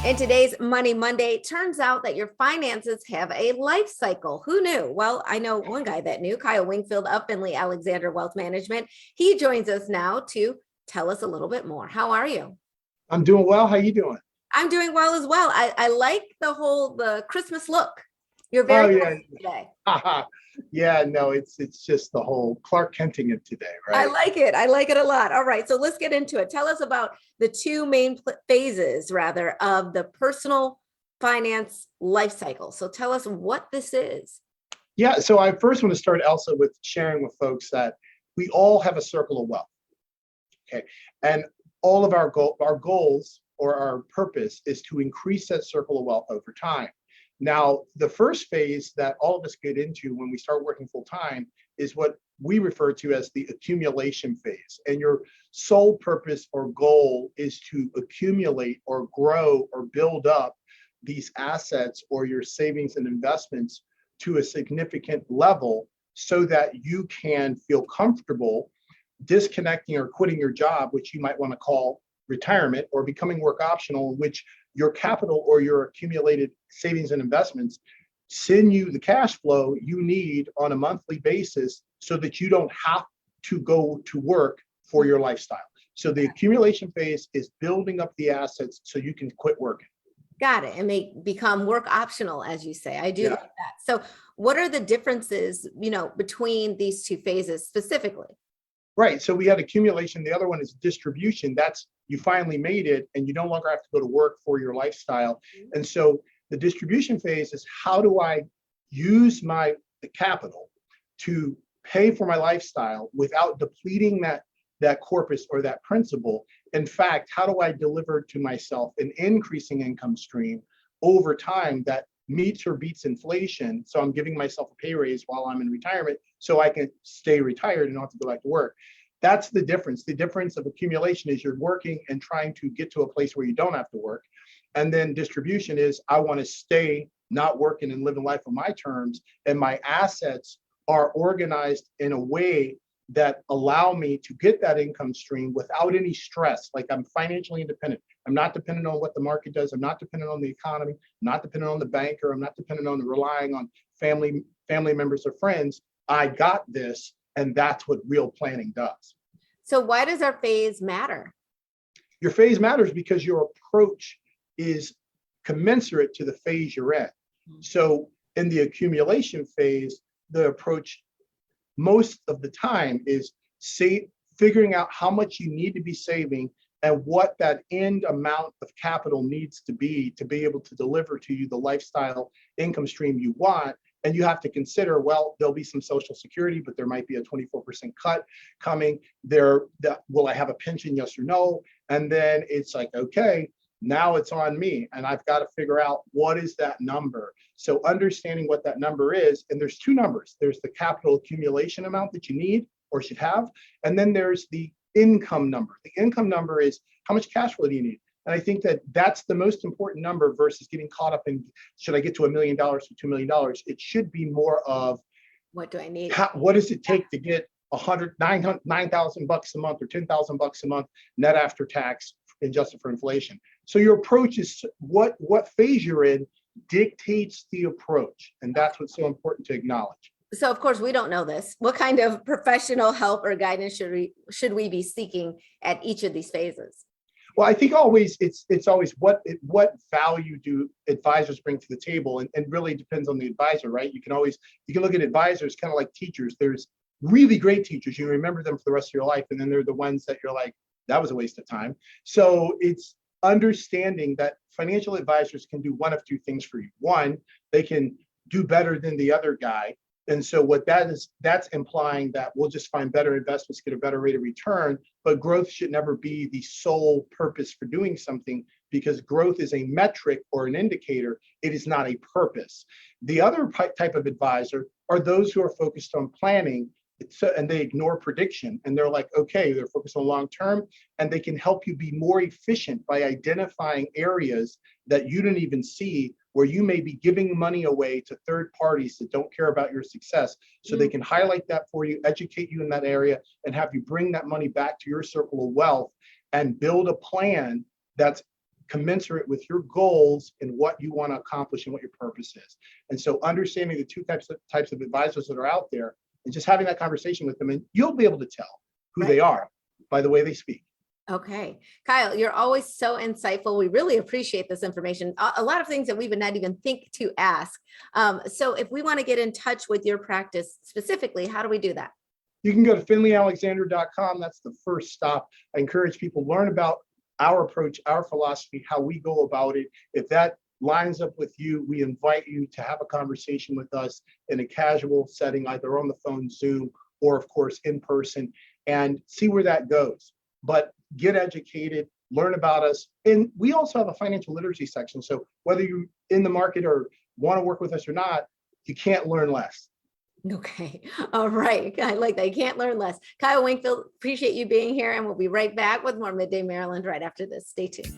In today's Money Monday, it turns out that your finances have a life cycle. Who knew? Well, I know one guy that knew, Kyle Wingfield of Finley Alexander Wealth Management. He joins us now to tell us a little bit more. How are you? I'm doing well. How you doing? I'm doing well as well. I like the Christmas look. You're Oh very yeah, festive today. yeah. No, it's just the whole Clark Kenting of today, I right? like it. I like it a lot. All right, so let's get into it. Tell us about the two main phases, rather, of the personal finance life cycle. So tell us what this is. Yeah. So I first want to start, Elsa, with sharing with folks that we all have a circle of wealth. Okay, and all of our goals or our purpose is to increase that circle of wealth over time. Now, the first phase that all of us get into when we start working full time is what we refer to as the accumulation phase. And your sole purpose or goal is to accumulate or grow or build up these assets or your savings and investments to a significant level so that you can feel comfortable disconnecting or quitting your job, which you might want to call retirement, or becoming work optional, in which your capital or your accumulated savings and investments send you the cash flow you need on a monthly basis so that you don't have to go to work for your lifestyle. So the accumulation phase is building up the assets so you can quit working. Got it. And they become work optional, as you say. I do Yeah. like that. So what are the differences, between these two phases specifically? Right. So we had accumulation. The other one is distribution. That's you finally made it and you no longer have to go to work for your lifestyle. And so the distribution phase is how do I use the capital to pay for my lifestyle without depleting that corpus or that principal. In fact, how do I deliver to myself an increasing income stream over time that meets or beats inflation? So I'm giving myself a pay raise while I'm in retirement so I can stay retired and not have to go back to work. That's the difference. The difference of accumulation is you're working and trying to get to a place where you don't have to work. And then distribution is I want to stay not working and living life on my terms. And my assets are organized in a way that allow me to get that income stream without any stress. Like I'm financially independent. I'm not dependent on what the market does. I'm not dependent on the economy. I'm not dependent on the banker. I'm not dependent on relying on family members or friends. I got this, and that's what real planning does. So why does our phase matter? Your phase matters because your approach is commensurate to the phase you're in. So in the accumulation phase, the approach most of the time is figuring out how much you need to be saving and what that end amount of capital needs to be able to deliver to you the lifestyle income stream you want. And you have to consider, well, there'll be some Social Security, but there might be a 24% cut coming there. Will I have a pension? Yes or no? And then it's like, okay, now it's on me. And I've got to figure out what is that number. So understanding what that number is, and there's two numbers. There's the capital accumulation amount that you need or should have. And then there's the income number. The income number is how much cash flow do you need? And I think that that's the most important number versus getting caught up in, should I get to $1 million or $2 million? It should be more of, what do I need? What does it take to get $9,000 a month or $10,000 a month net after tax adjusted for inflation? So your approach is what phase you're in dictates the approach. And that's what's so important to acknowledge. So of course we don't know this. What kind of professional help or guidance should we be seeking at each of these phases? Well, I think always it's always what value do advisors bring to the table, and really depends on the advisor, right? You can look at advisors kind of like teachers. There's really great teachers, you remember them for the rest of your life, and then there are the ones that you're like, that was a waste of time. So it's understanding that financial advisors can do one of two things for you. One, they can do better than the other guy. And so what that is, that's implying that we'll just find better investments, get a better rate of return, but growth should never be the sole purpose for doing something, because growth is a metric or an indicator. It is not a purpose. The other type of advisor are those who are focused on planning, and they ignore prediction. And they're like, okay, they're focused on long-term, and they can help you be more efficient by identifying areas that you didn't even see, where you may be giving money away to third parties that don't care about your success. So they can highlight that for you, educate you in that area, and have you bring that money back to your circle of wealth and build a plan that's commensurate with your goals and what you want to accomplish and what your purpose is. And so understanding the two types of advisors that are out there and just having that conversation with them, and you'll be able to tell who they are by the way they speak. Okay. Kyle, you're always so insightful. We really appreciate this information. A lot of things that we would not even think to ask. So if we want to get in touch with your practice specifically, how do we do that? You can go to finleyalexander.com. That's the first stop. I encourage people to learn about our approach, our philosophy, how we go about it. If that lines up with you, we invite you to have a conversation with us in a casual setting, either on the phone, Zoom, or of course in person, and see where that goes. But get educated, learn about us. And we also have a financial literacy section. So whether you're in the market or want to work with us or not, you can't learn less. Okay. All right. I like that. You can't learn less. Kyle Wingfield, appreciate you being here. And we'll be right back with more Midday Maryland right after this. Stay tuned.